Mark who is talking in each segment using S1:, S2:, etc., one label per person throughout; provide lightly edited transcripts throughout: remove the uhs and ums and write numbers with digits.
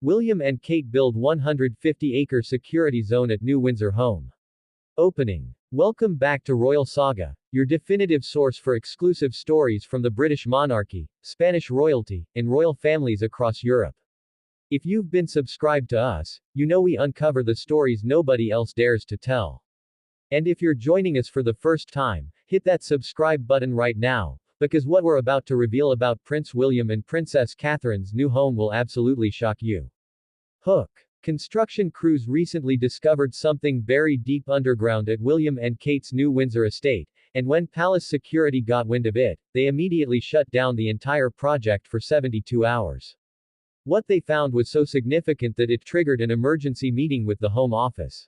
S1: William and Kate build 150-acre security zone at new Windsor home. Opening. Welcome back to Royal Saga, your definitive source for exclusive stories from the British monarchy, Spanish royalty, and royal families across Europe. If you've been subscribed to us, you know we uncover the stories nobody else dares to tell. And if you're joining us for the first time, hit that subscribe button right now, because what we're about to reveal about Prince William and Princess Catherine's new home will absolutely shock you. Hook. Construction crews recently discovered something buried deep underground at William and Kate's new Windsor estate, and when palace security got wind of it, they immediately shut down the entire project for 72 hours. What they found was so significant that it triggered an emergency meeting with the Home Office.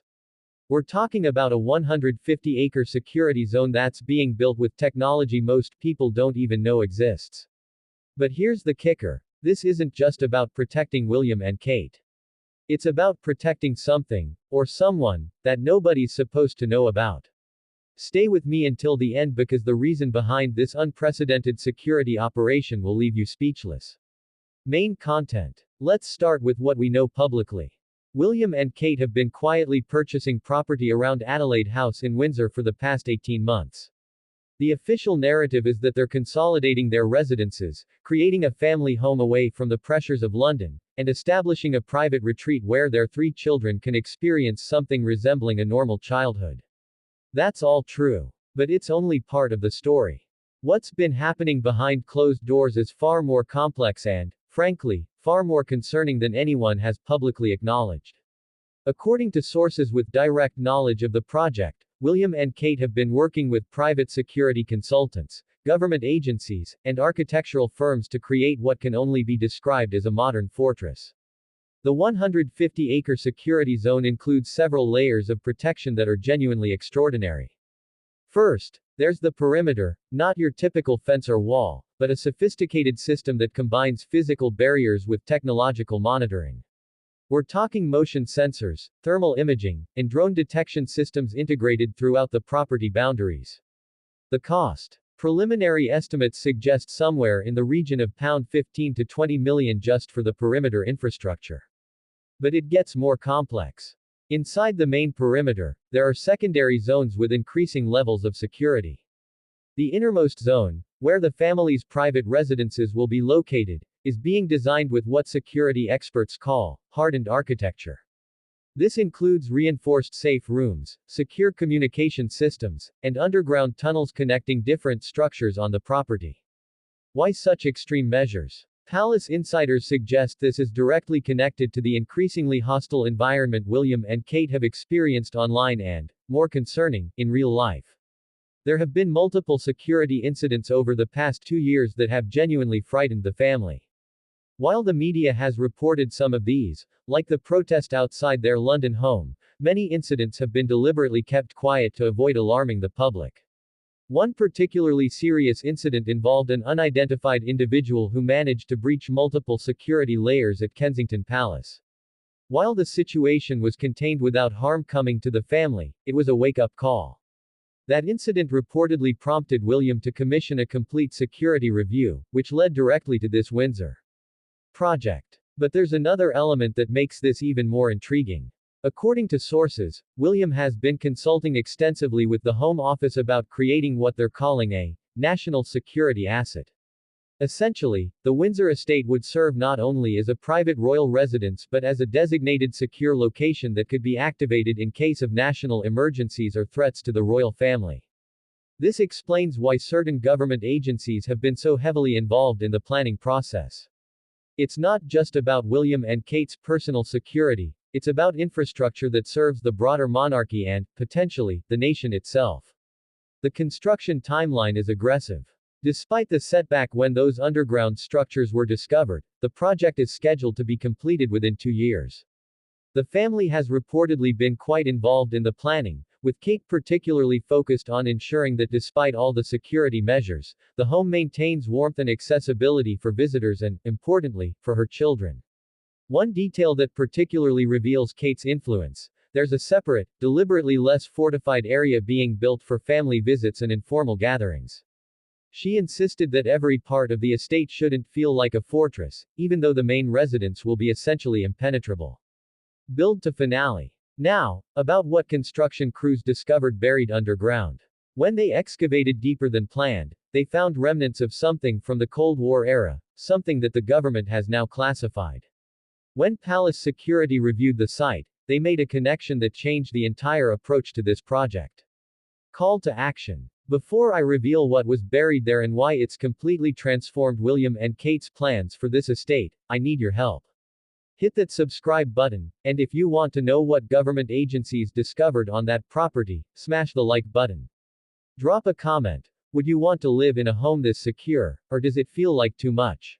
S1: We're talking about a 150-acre security zone that's being built with technology most people don't even know exists. But here's the kicker. This isn't just about protecting William and Kate. It's about protecting something, or someone, that nobody's supposed to know about. Stay with me until the end because the reason behind this unprecedented security operation will leave you speechless. Main content. Let's start with what we know publicly. William and Kate have been quietly purchasing property around Adelaide House in Windsor for the past 18 months. The official narrative is that they're consolidating their residences, creating a family home away from the pressures of London, and establishing a private retreat where their 3 children can experience something resembling a normal childhood. That's all true. But it's only part of the story. What's been happening behind closed doors is far more complex and, frankly, far more concerning than anyone has publicly acknowledged. According to sources with direct knowledge of the project, William and Kate have been working with private security consultants, government agencies, and architectural firms to create what can only be described as a modern fortress. The 150-acre security zone includes several layers of protection that are genuinely extraordinary. First, there's the perimeter, not your typical fence or wall, but a sophisticated system that combines physical barriers with technological monitoring. We're talking motion sensors, thermal imaging, and drone detection systems integrated throughout the property boundaries. The cost. Preliminary estimates suggest somewhere in the region of £15 to 20 million just for the perimeter infrastructure. But it gets more complex. Inside the main perimeter, there are secondary zones with increasing levels of security. The innermost zone, where the family's private residences will be located, is being designed with what security experts call hardened architecture. This includes reinforced safe rooms, secure communication systems, and underground tunnels connecting different structures on the property. Why such extreme measures? Palace insiders suggest this is directly connected to the increasingly hostile environment William and Kate have experienced online and, more concerning, in real life. There have been multiple security incidents over the past 2 years that have genuinely frightened the family. While the media has reported some of these, like the protest outside their London home, many incidents have been deliberately kept quiet to avoid alarming the public. One particularly serious incident involved an unidentified individual who managed to breach multiple security layers at Kensington Palace. While the situation was contained without harm coming to the family, it was a wake-up call. That incident reportedly prompted William to commission a complete security review, which led directly to this Windsor project. But there's another element that makes this even more intriguing. According to sources, William has been consulting extensively with the Home Office about creating what they're calling a national security asset. Essentially, the Windsor estate would serve not only as a private royal residence but as a designated secure location that could be activated in case of national emergencies or threats to the royal family. This explains why certain government agencies have been so heavily involved in the planning process. It's not just about William and Kate's personal security, it's about infrastructure that serves the broader monarchy and, potentially, the nation itself. The construction timeline is aggressive. Despite the setback when those underground structures were discovered, the project is scheduled to be completed within 2 years. The family has reportedly been quite involved in the planning, with Kate particularly focused on ensuring that despite all the security measures, the home maintains warmth and accessibility for visitors and, importantly, for her children. One detail that particularly reveals Kate's influence: there's a separate, deliberately less fortified area being built for family visits and informal gatherings. She insisted that every part of the estate shouldn't feel like a fortress, even though the main residence will be essentially impenetrable. Build to finale. Now, about what construction crews discovered buried underground. When they excavated deeper than planned, they found remnants of something from the Cold War era, something that the government has now classified. When palace security reviewed the site, they made a connection that changed the entire approach to this project. Call to action. Before I reveal what was buried there and why it's completely transformed William and Kate's plans for this estate, I need your help. Hit that subscribe button, and if you want to know what government agencies discovered on that property, smash the like button. Drop a comment. Would you want to live in a home this secure, or does it feel like too much?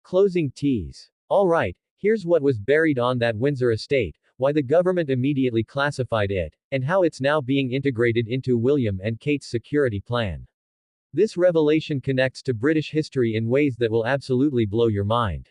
S1: Closing tease. Alright, here's what was buried on that Windsor estate, why the government immediately classified it, and how it's now being integrated into William and Kate's security plan. This revelation connects to British history in ways that will absolutely blow your mind.